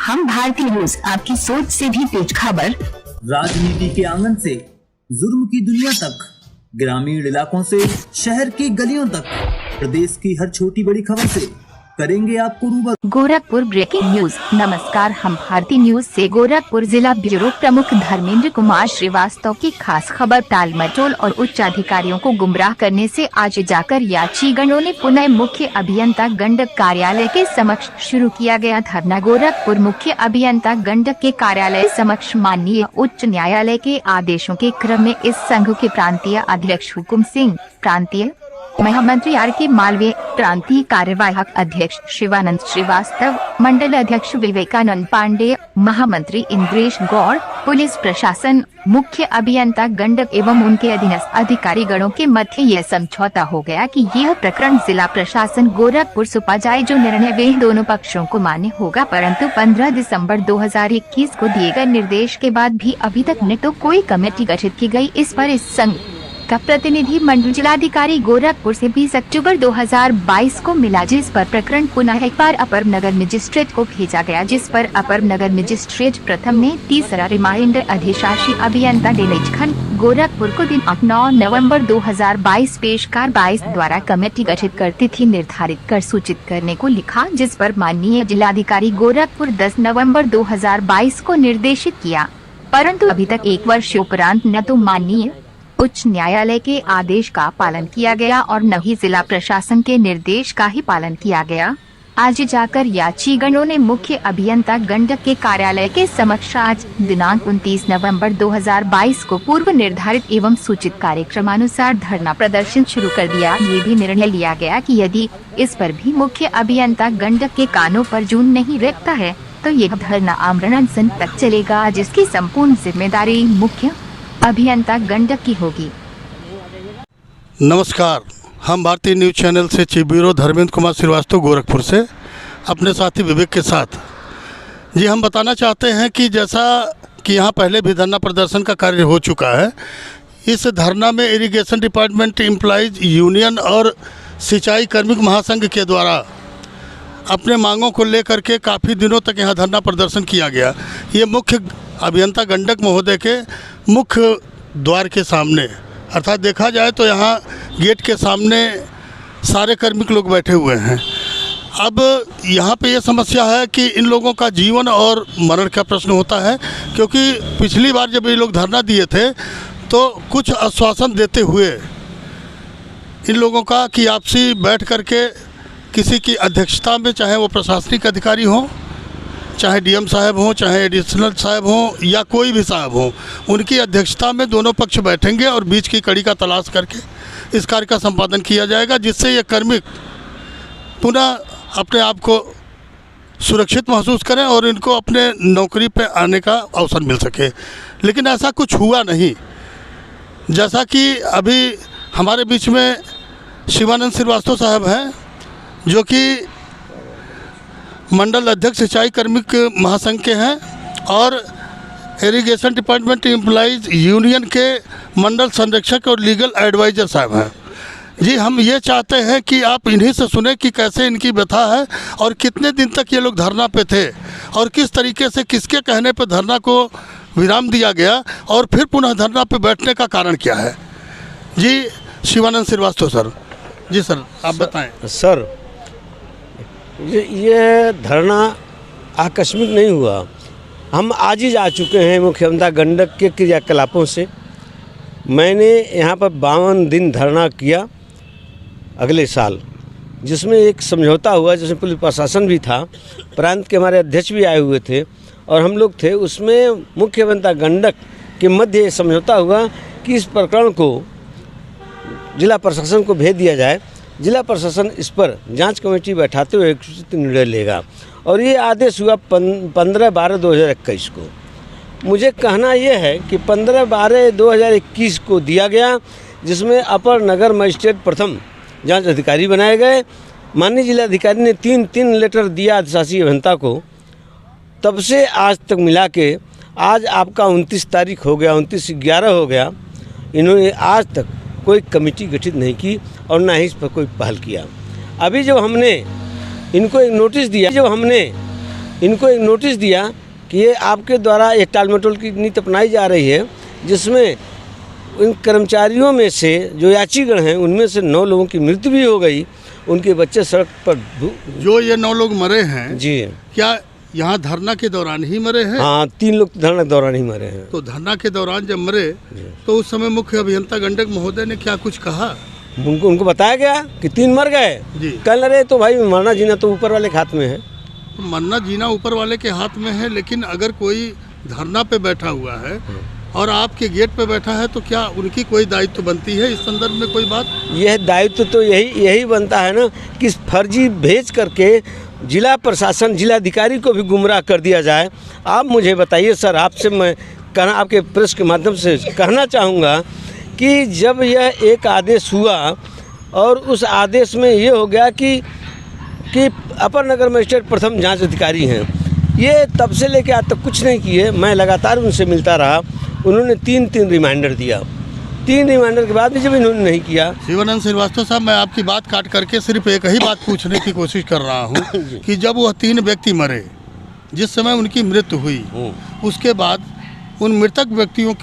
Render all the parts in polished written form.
हम भारतीय न्यूज, आपकी सोच से भी तेज खबर। राजनीति के आंगन से जुर्म की दुनिया तक, ग्रामीण इलाकों से शहर की गलियों तक, प्रदेश की हर छोटी बड़ी खबर से करेंगे आपको रूबरू। Gorakhpur breaking news. नमस्कार, हम भारतीय न्यूज से गोरखपुर जिला ब्यूरो प्रमुख धर्मेंद्र कुमार श्रीवास्तव की खास खबर। टाल मटोल और उच्च अधिकारियों को गुमराह करने से आज जाकर याचिगणों ने पुनः मुख्य अभियंता गंडक कार्यालय के समक्ष शुरू किया गया धरना। गोरखपुर मुख्य अभियंता गंडक के कार्यालय समक्ष माननीय उच्च न्यायालय के आदेशों के क्रम में इस संघ के प्रांतीय अध्यक्ष हुकुम सिंह, प्रांतीय महामंत्री R.K. मालवीय, प्रांतीय कार्यवाहक अध्यक्ष शिवानंद श्रीवास्तव, मंडल अध्यक्ष विवेकानंद पांडे, महामंत्री इंद्रेश गौड़, पुलिस प्रशासन, मुख्य अभियंता गंडक एवं उनके अधीनस्थ अधिकारी गणों के मध्य यह समझौता हो गया कि यह प्रकरण जिला प्रशासन गोरखपुर सौंपा जाए। जो निर्णय वे दोनों पक्षों को मान्य होगा, परंतु 15 दिसंबर 2021 को दिए गए निर्देश के बाद भी अभी तक न तो कोई कमेटी गठित की गई। इस पर इस संघ का प्रतिनिधि मंडल जिलाधिकारी गोरखपुर से 20 अक्टूबर 2022 को मिला, जिस पर प्रकरण पुनः एक बार अपर नगर मजिस्ट्रेट को भेजा गया, जिस पर अपर नगर मजिस्ट्रेट प्रथम ने तीसरा रिमाइंडर अधिशासी अभियंता डेलेज खंड गोरखपुर को दिनांक 9 नवंबर 2022 पेशकार 22 द्वारा कमेटी गठित कर तिथि निर्धारित कर सूचित करने को लिखा, जिस पर माननीय जिलाधिकारी गोरखपुर 10 नवंबर 2022 को निर्देशित किया, परंतु अभी तक 1 वर्ष उपरांत न तो माननीय उच्च न्यायालय के आदेश का पालन किया गया और न ही जिला प्रशासन के निर्देश का ही पालन किया गया। आज जाकर याचिगणों ने मुख्य अभियंता गंडक के कार्यालय के समक्ष आज दिनांक 29 नवंबर 2022 को पूर्व निर्धारित एवं सूचित कार्यक्रमानुसार धरना प्रदर्शन शुरू कर दिया। ये भी निर्णय लिया गया कि यदि इस पर भी मुख्य अभियंता गंडक के कानों पर जून नहीं रखता है तो यह धरना आमरण अनशन तक चलेगा, जिसकी संपूर्ण जिम्मेदारी मुख्य अभियंता गंडक की होगी। नमस्कार, हम भारतीय न्यूज चैनल से चीफ ब्यूरो धर्मेंद्र कुमार श्रीवास्तव गोरखपुर से अपने साथी विवेक के साथ जी हम बताना चाहते हैं कि जैसा कि यहाँ पहले भी धरना प्रदर्शन का कार्य हो चुका है, इस धरना में इरिगेशन डिपार्टमेंट एम्प्लॉइज यूनियन और सिंचाई कार्मिक महासंघ के द्वारा अपने मांगों को लेकर के काफ़ी दिनों तक यहाँ धरना प्रदर्शन किया गया। ये मुख्य अभियंता गंडक महोदय के मुख्य द्वार के सामने, अर्थात देखा जाए तो यहाँ गेट के सामने सारे कार्मिक लोग बैठे हुए हैं। अब यहाँ पे ये समस्या है कि इन लोगों का जीवन और मरण का प्रश्न होता है, क्योंकि पिछली बार जब ये लोग धरना दिए थे तो कुछ आश्वासन देते हुए इन लोगों का कि आपसी बैठ करके किसी की अध्यक्षता में, चाहे वो प्रशासनिक अधिकारी हों, चाहे डीएम साहब हों, चाहे एडिशनल साहब हों या कोई भी साहब हों, उनकी अध्यक्षता में दोनों पक्ष बैठेंगे और बीच की कड़ी का तलाश करके इस कार्य का संपादन किया जाएगा, जिससे ये कार्मिक पुनः अपने आप को सुरक्षित महसूस करें और इनको अपने नौकरी पे आने का अवसर मिल सके। लेकिन ऐसा कुछ हुआ नहीं। जैसा कि अभी हमारे बीच में शिवानंद श्रीवास्तव साहब हैं, जो कि मंडल अध्यक्ष सिंचाई कार्मिक महासंघ के हैं और इरिगेशन डिपार्टमेंट एम्प्लॉइज यूनियन के मंडल संरक्षक और लीगल एडवाइज़र साहब हैं जी। हम ये चाहते हैं कि आप इन्हीं से सुने कि कैसे इनकी व्यथा है और कितने दिन तक ये लोग धरना पे थे और किस तरीके से किसके कहने पे धरना को विराम दिया गया और फिर पुनः धरना पे बैठने का कारण क्या है। जी शिवानंद श्रीवास्तव सर। जी सर, आप बताएं। सर, ये धरना आकस्मिक नहीं हुआ। हम आज ही जा चुके हैं मुख्यमंत्री गंडक के क्रियाकलापों से। मैंने यहाँ पर 52 दिन धरना किया अगले साल, जिसमें एक समझौता हुआ, जिसमें पुलिस प्रशासन भी था, प्रांत के हमारे अध्यक्ष भी आए हुए थे और हम लोग थे। उसमें मुख्यमंत्री गंडक के मध्य ये समझौता हुआ कि इस प्रकरण को जिला प्रशासन को भेज दिया जाए। जिला प्रशासन इस पर जांच कमेटी बैठाते हुए एक उचित निर्णय लेगा और ये आदेश हुआ 15/12/2021 को। मुझे कहना यह है कि 15/12/2021 को दिया गया, जिसमें अपर नगर मजिस्ट्रेट प्रथम जांच अधिकारी बनाए गए। माननीय जिलाधिकारी ने 3 लेटर दिया अधिशासी अभियंता को। तब से आज तक मिला के आज आपका 29 तारीख हो गया, 29/11 हो गया। इन्होंने आज तक कोई कमेटी गठित नहीं की और ना ही इस पर कोई पहल किया। अभी जब हमने इनको एक नोटिस दिया, जब हमने इनको एक नोटिस दिया कि ये आपके द्वारा एक टाल मटोल की नीति अपनाई जा रही है, जिसमें इन कर्मचारियों में से जो यात्रीगण हैं उनमें से 9 लोगों की मृत्यु भी हो गई, उनके बच्चे सड़क पर जो ये 9 लोग मरे हैं जी, क्या यहाँ धरना के दौरान ही मरे हैं? हाँ, 3 लोग धरना के दौरान ही मरे हैं। तो धरना के दौरान जब मरे तो उस समय मुख्य अभियंता गंडक महोदय ने क्या कुछ कहा? उनको बताया गया कि 3 मर गए। कल अरे तो भाई मरना जीना तो ऊपर वाले के हाथ में है। तो मरना जीना ऊपर वाले के हाथ में है, लेकिन अगर कोई धरना पे बैठा हुआ है और आपके गेट पे बैठा है तो क्या उनकी कोई दायित्व बनती है इस संदर्भ में कोई बात? यह दायित्व तो यही बनता है ना कि फर्जी भेज करके जिला प्रशासन, जिलाधिकारी को भी गुमराह कर दिया जाए। आप मुझे बताइए सर, आपसे मैं आपके प्रेस के माध्यम से कहना चाहूँगा कि जब यह एक आदेश हुआ और उस आदेश में ये हो गया कि अपर नगर मजिस्ट्रेट प्रथम जांच अधिकारी हैं, ये तब से लेकर आज तक कुछ नहीं किए। मैं लगातार उनसे मिलता रहा, उन्होंने 3 रिमाइंडर दिया। 3 रिमाइंडर के बाद भी जब इन्होंने नहीं किया। शिवानंद श्रीवास्तव साहब, मैं आपकी बात काट करके सिर्फ एक ही बात पूछने की कोशिश कर रहा हूँ कि जब वह 3 व्यक्ति मरे, जिस समय उनकी मृत्यु हुई, उसके बाद उन मृतक व्यक्तियों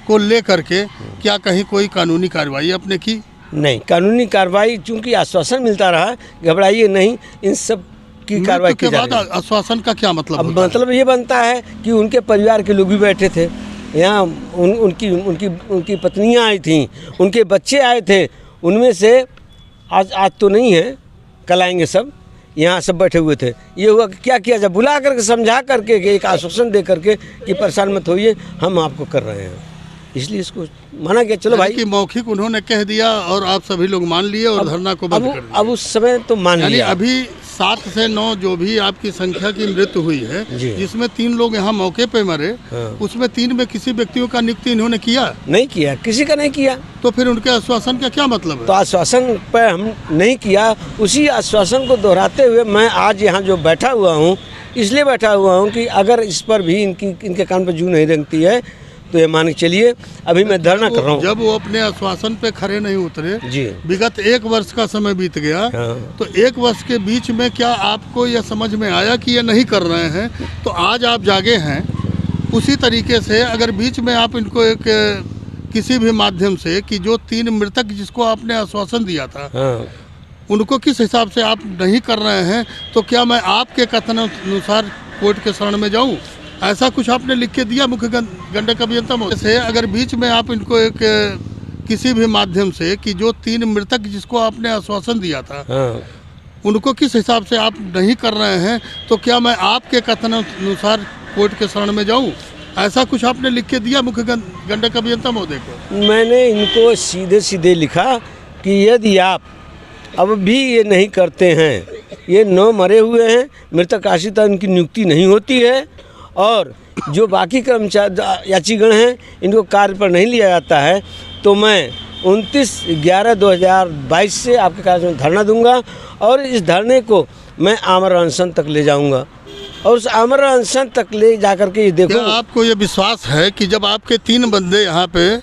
को ले करके क्या कहीं कोई कानूनी कार्रवाई आपने की? नहीं, कानूनी कार्रवाई चूंकि आश्वासन मिलता रहा, घबराइए नहीं, इन सब की कार्रवाई की जा रही है। आश्वासन का क्या मतलब? मतलब ये बनता है कि उनके परिवार के लोग भी बैठे थे यहाँ, उनकी पत्नियाँ आई थीं, उनके बच्चे आए थे, उनमें से आज तो नहीं है, कल आएंगे सब, यहाँ सब बैठे हुए थे। ये हुआ कि क्या किया जाए, बुला करके समझा करके एक आश्वासन दे करके कि परेशान मत होइए, हम आपको कर रहे हैं, इसलिए इसको माना गया। चलो भाई, कि मौखिक उन्होंने कह दिया और आप सभी लोग मान लिए और धरना को बंद कर दिया। अब उस समय तो मान लिया। अभी 7 से 9 जो भी आपकी संख्या की मृत्यु हुई है, जिसमें 3 लोग यहाँ मौके पे मरे, उसमें 3 में किसी व्यक्तियों का नियुक्ति इन्होंने किया? नहीं किया, किसी का नहीं किया। तो फिर उनके आश्वासन का क्या मतलब है? तो आश्वासन पर हम नहीं किया, उसी आश्वासन को दोहराते हुए मैं आज यहाँ जो बैठा हुआ हूँ, इसलिए बैठा हुआ हूँ कि अगर इस पर भी इनके कान पर जू नहीं रेंगती है तो ये मान के चलिए अभी मैं धरना कर रहा हूँ। जब वो अपने आश्वासन पे खड़े नहीं उतरे जी, विगत 1 वर्ष का समय बीत गया, तो 1 वर्ष के बीच में क्या आपको यह समझ में आया कि ये नहीं कर रहे हैं? तो आज आप जागे हैं, उसी तरीके से अगर बीच में आप इनको एक किसी भी माध्यम से कि जो 3 मृतक जिसको आपने आश्वासन दिया था, उनको किस हिसाब से आप नहीं कर रहे हैं, तो क्या मैं आपके कथन अनुसार कोर्ट के शरण में जाऊँ? ऐसा कुछ आपने लिख के दिया मुख्य गंडक अभियंता से? अगर बीच में आप इनको एक किसी भी माध्यम से कि जो 3 मृतक जिसको आपने आश्वासन दिया था, उनको किस हिसाब से आप नहीं कर रहे हैं, तो क्या मैं आपके कथन अनुसार कोर्ट के शरण में जाऊं? ऐसा कुछ आपने लिख के दिया मुख्य गंडक अभियंता महोदय को? मैंने इनको सीधे सीधे लिखा कि यदि आप अब भी ये नहीं करते हैं, ये 9 मरे हुए हैं, मृतक आश्रित, इनकी नियुक्ति नहीं होती है, और जो बाकी कर्मचारी यात्रीगण हैं इनको कार्य पर नहीं लिया जाता है, तो मैं 29/11/2022 से आपके कार्य में धरना दूंगा और इस धरने को मैं आमरण अनशन तक ले जाऊंगा और उस आमरण अनशन तक ले जाकर के ये देखो। आपको ये विश्वास है कि जब आपके 3 बंदे यहाँ पे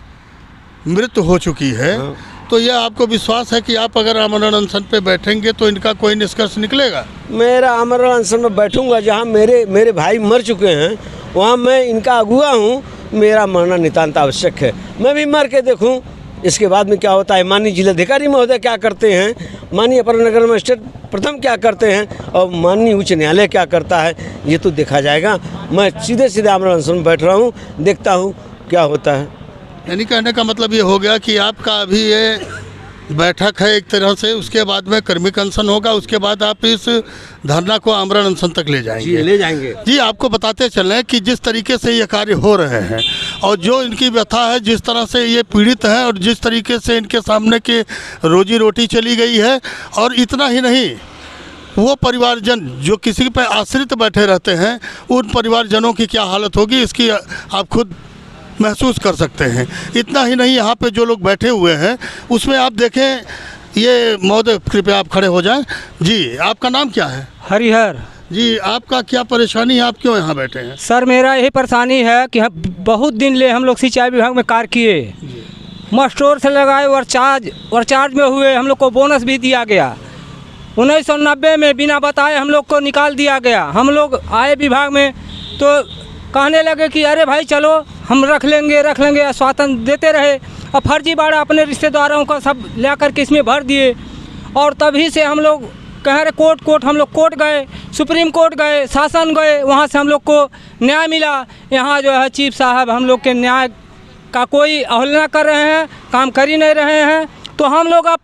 मृत्यु हो चुकी है, तो यह आपको विश्वास है कि आप अगर आमरण अनशन पे बैठेंगे तो इनका कोई निष्कर्ष निकलेगा? मेरा आमरण अनशन में बैठूंगा, जहाँ मेरे भाई मर चुके हैं वहाँ मैं इनका अगुआ हूँ, मेरा मरना नितांत आवश्यक है। मैं भी मर के देखूँ इसके बाद में क्या होता है। माननीय जिलाधिकारी महोदय क्या करते हैं, माननीय अपर नगर मजिस्ट्रेट प्रथम क्या करते हैं और माननीय उच्च न्यायालय क्या करता है, ये तो देखा जाएगा। मैं सीधे आमरण अनशन में बैठ रहा हूँ, देखता हूँ क्या होता है। यानी कहने का मतलब ये हो गया कि आपका अभी ये बैठक है एक तरह से, उसके बाद में कर्मिक अनशन होगा, उसके बाद आप इस धरना को आमरण अनशन तक ले जाएंगे? जी, ले जाएंगे। जी, आपको बताते चलें कि जिस तरीके से ये कार्य हो रहे हैं और जो इनकी व्यथा है, जिस तरह से ये पीड़ित हैं और जिस तरीके से इनके सामने के रोजी रोटी चली गई है, और इतना ही नहीं, वो परिवारजन जो किसी पे आश्रित बैठे रहते हैं, उन परिवारजनों की क्या हालत होगी इसकी आप खुद महसूस कर सकते हैं। इतना ही नहीं, यहाँ पे जो लोग बैठे हुए हैं उसमें आप देखें, ये महोदय कृपया आप खड़े हो जाएं। जी, आपका नाम क्या है? हरिहर जी, आपका क्या परेशानी है, आप क्यों यहाँ बैठे हैं? सर, मेरा यही परेशानी है कि बहुत दिन ले हम लोग सिंचाई विभाग में कार्य किए, मस्टोर से लगाए और चार्ज में हुए, हम लोग को बोनस भी दिया गया, 1990 में बिना बताए हम लोग को निकाल दिया गया। हम लोग आए विभाग में तो कहने लगे कि अरे भाई चलो हम रख लेंगे, आश्वासन देते रहे। और फर्जीवाड़ा अपने रिश्तेदारों का सब ला करके इसमें भर दिए। और तभी से हम लोग कह रहे कोर्ट हम लोग कोर्ट गए, सुप्रीम कोर्ट गए, शासन गए, वहाँ से हम लोग को न्याय मिला। यहाँ जो है चीफ साहब हम लोग के न्याय का कोई अवहेलना कर रहे हैं, काम कर ही नहीं रहे हैं। तो हम लोग अब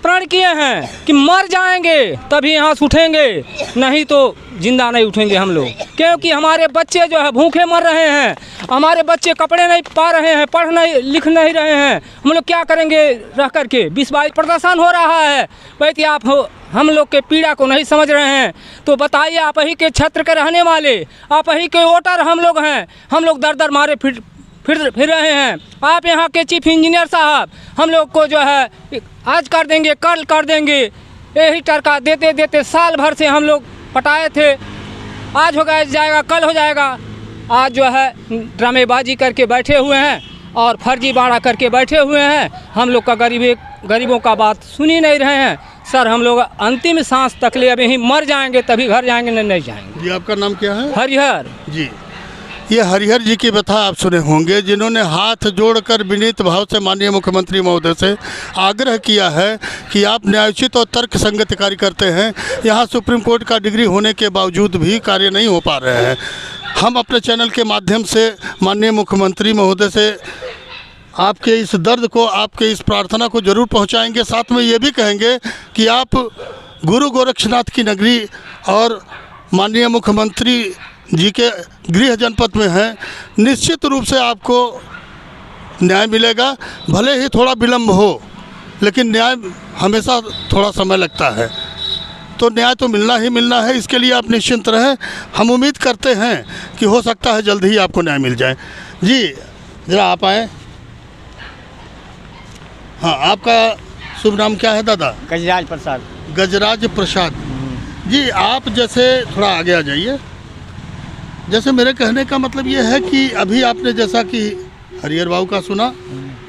प्रण किए हैं कि मर जाएंगे तभी यहाँ से उठेंगे, नहीं तो जिंदा नहीं उठेंगे हम लोग। क्योंकि हमारे बच्चे जो है भूखे मर रहे हैं, हमारे बच्चे कपड़े नहीं पा रहे हैं, पढ़ नहीं लिख नहीं रहे हैं। हम लोग क्या करेंगे रह करके? 20-22 प्रदर्शन हो रहा है, भाई आप हम लोग के पीड़ा को नहीं समझ रहे हैं। तो बताइए, आप ही के क्षेत्र के रहने वाले, आप ही के वोटर हम लोग हैं। हम लोग दर मारे फिर रहे हैं। आप यहाँ के चीफ इंजीनियर साहब हम लोग को जो है आज कर देंगे, कल कर देंगे, यही टरका देते देते साल भर से हम लोग पटाए थे। आज हो जाएगा, कल हो जाएगा। आज जो है ड्रामेबाजी करके बैठे हुए हैं और फर्जीवाड़ा करके बैठे हुए हैं। हम लोग का गरीबों का बात सुन ही नहीं रहे हैं। सर हम लोग अंतिम सांस तक ले अब यहीं मर जाएंगे तभी घर जाएंगे, नहीं जाएंगे। जी आपका नाम क्या है? हरिहर जी। ये हरिहर जी की व्यथा आप सुने होंगे, जिन्होंने हाथ जोड़कर विनीत भाव से माननीय मुख्यमंत्री महोदय से आग्रह किया है कि आप न्यायोचित और तर्क संगत कार्य करते हैं। यहाँ सुप्रीम कोर्ट का डिग्री होने के बावजूद भी कार्य नहीं हो पा रहे हैं। हम अपने चैनल के माध्यम से माननीय मुख्यमंत्री महोदय से आपके इस दर्द को, आपके इस प्रार्थना को जरूर पहुँचाएँगे। साथ में ये भी कहेंगे कि आप गुरु गोरक्षनाथ की नगरी और माननीय मुख्यमंत्री जी के गृह जनपद में हैं। निश्चित रूप से आपको न्याय मिलेगा, भले ही थोड़ा विलम्ब हो, लेकिन न्याय हमेशा थोड़ा समय लगता है। तो न्याय तो मिलना ही मिलना है, इसके लिए आप निश्चिंत रहें। हम उम्मीद करते हैं कि हो सकता है जल्द ही आपको न्याय मिल जाए। जी ज़रा आप आएँ। हाँ, आपका शुभ नाम क्या है दादा? गजराज प्रसाद। गजराज प्रसाद जी, आप जैसे थोड़ा आगे आ जाइए। जैसे मेरे कहने का मतलब ये है कि अभी आपने जैसा कि हरिहर बाबू का सुना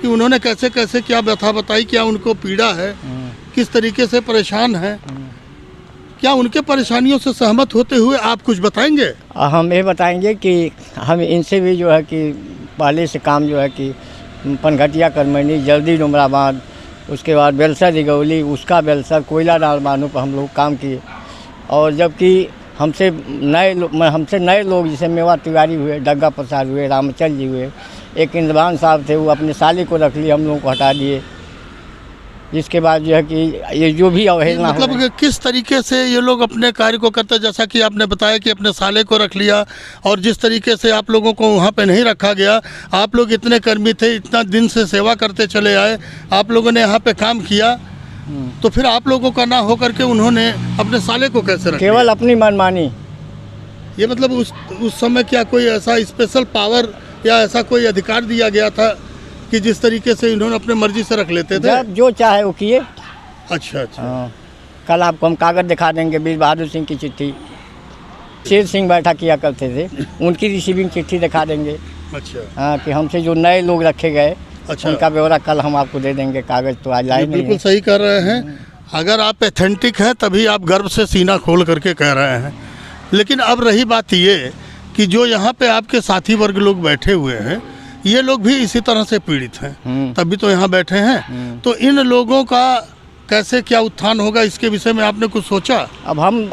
कि उन्होंने कैसे कैसे क्या व्यथा बताई, क्या उनको पीड़ा है, किस तरीके से परेशान है। क्या उनके परेशानियों से सहमत होते हुए आप कुछ बताएंगे? हम ये बताएंगे कि हम इनसे भी जो है कि पहले से काम जो है कि पनघटिया करमैनी, जल्दी डुमराबाद, उसके बाद बेलसर दिगौली, उसका बेलसर, कोयला डाल बांधों पर हम लोग काम किए। और जबकि हमसे नए लोग जैसे मेवा तिवारी हुए, डग्गा प्रसाद हुए, रामचंद्र जी हुए, एक इंद्रवान साहब थे, वो अपने साले को रख लिए, हम लोगों को हटा दिए। जिसके बाद जो है कि ये जो भी अवहेलना मतलब किस तरीके से ये लोग अपने कार्य को करते, जैसा कि आपने बताया कि अपने साले को रख लिया, और जिस तरीके से आप लोगों को वहाँ पे नहीं रखा गया। आप लोग इतने कर्मी थे, इतना दिन से सेवा करते चले आए, आप लोगों ने यहाँ पे काम किया, तो फिर आप लोगों का ना होकर के उन्होंने अपने साले को कैसे रखा? केवल अपनी मनमानी। ये मतलब उस समय क्या कोई ऐसा स्पेशल पावर या ऐसा कोई अधिकार दिया गया था कि जिस तरीके से इन्होंने अपने मर्जी से रख लेते थे? जब जो चाहे वो किए। अच्छा अच्छा। कल आपको हम कागज़ दिखा देंगे, वीर बहादुर सिंह की चिट्ठी, शेर सिंह बैठा किया करते थे, उनकी रिसीविंग चिट्ठी दिखा देंगे। अच्छा। हाँ, कि हमसे जो नए लोग रखे गए, अच्छा, उनका ब्यौरा कल हम आपको दे देंगे। कागज़ तो आज लाए नहीं। बिल्कुल सही कर रहे हैं। अगर आप एथेंटिक हैं तभी आप गर्व से सीना खोल करके कह रहे हैं। लेकिन अब रही बात ये कि जो यहाँ पे आपके साथी वर्ग लोग बैठे हुए हैं, ये लोग भी इसी तरह से पीड़ित हैं, तभी तो यहाँ बैठे हैं। तो इन लोगों का कैसे क्या उत्थान होगा, इसके विषय में आपने कुछ सोचा? अब हम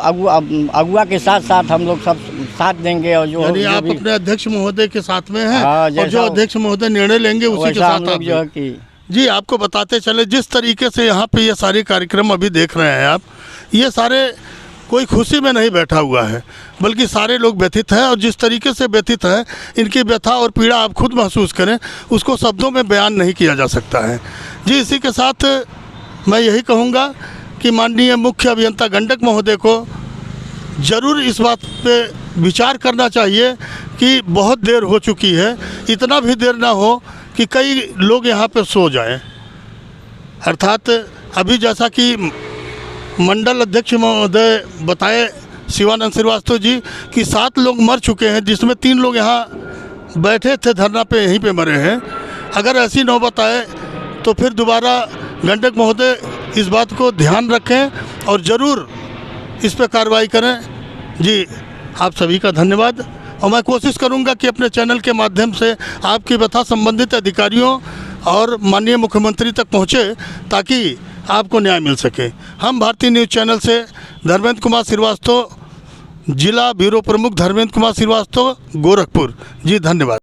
अगुआ के साथ साथ हम लोग सब साथ देंगे। और यानी आप अपने अध्यक्ष महोदय के साथ में हैं, और जो अध्यक्ष महोदय निर्णय लेंगे उसी के साथ आप जो है कि जी। आपको बताते चले, जिस तरीके से यहाँ पे ये सारे कार्यक्रम अभी देख रहे हैं आप, ये सारे कोई खुशी में नहीं बैठा हुआ है, बल्कि सारे लोग व्यथित हैं। और जिस तरीके से व्यथित हैं, इनकी व्यथा और पीड़ा आप खुद महसूस करें, उसको शब्दों में बयान नहीं किया जा सकता है। जी, इसी के साथ मैं यही कहूँगा कि माननीय मुख्य अभियंता गंडक महोदय को ज़रूर इस बात पे विचार करना चाहिए कि बहुत देर हो चुकी है, इतना भी देर ना हो कि कई लोग यहाँ पे सो जाएं। अर्थात अभी जैसा कि मंडल अध्यक्ष महोदय बताए शिवानंद श्रीवास्तव जी कि 7 लोग मर चुके हैं, जिसमें 3 लोग यहाँ बैठे थे धरना पे, यहीं पे मरे हैं। अगर ऐसी नौबत आए तो फिर दोबारा गंडक महोदय इस बात को ध्यान रखें और ज़रूर इस पर कार्रवाई करें। जी आप सभी का धन्यवाद, और मैं कोशिश करूंगा कि अपने चैनल के माध्यम से आपकी व्यथा संबंधित अधिकारियों और माननीय मुख्यमंत्री तक पहुंचे ताकि आपको न्याय मिल सके। हम भारतीय न्यूज़ चैनल से धर्मेंद्र कुमार श्रीवास्तव, जिला ब्यूरो प्रमुख धर्मेंद्र कुमार श्रीवास्तव, गोरखपुर। जी धन्यवाद।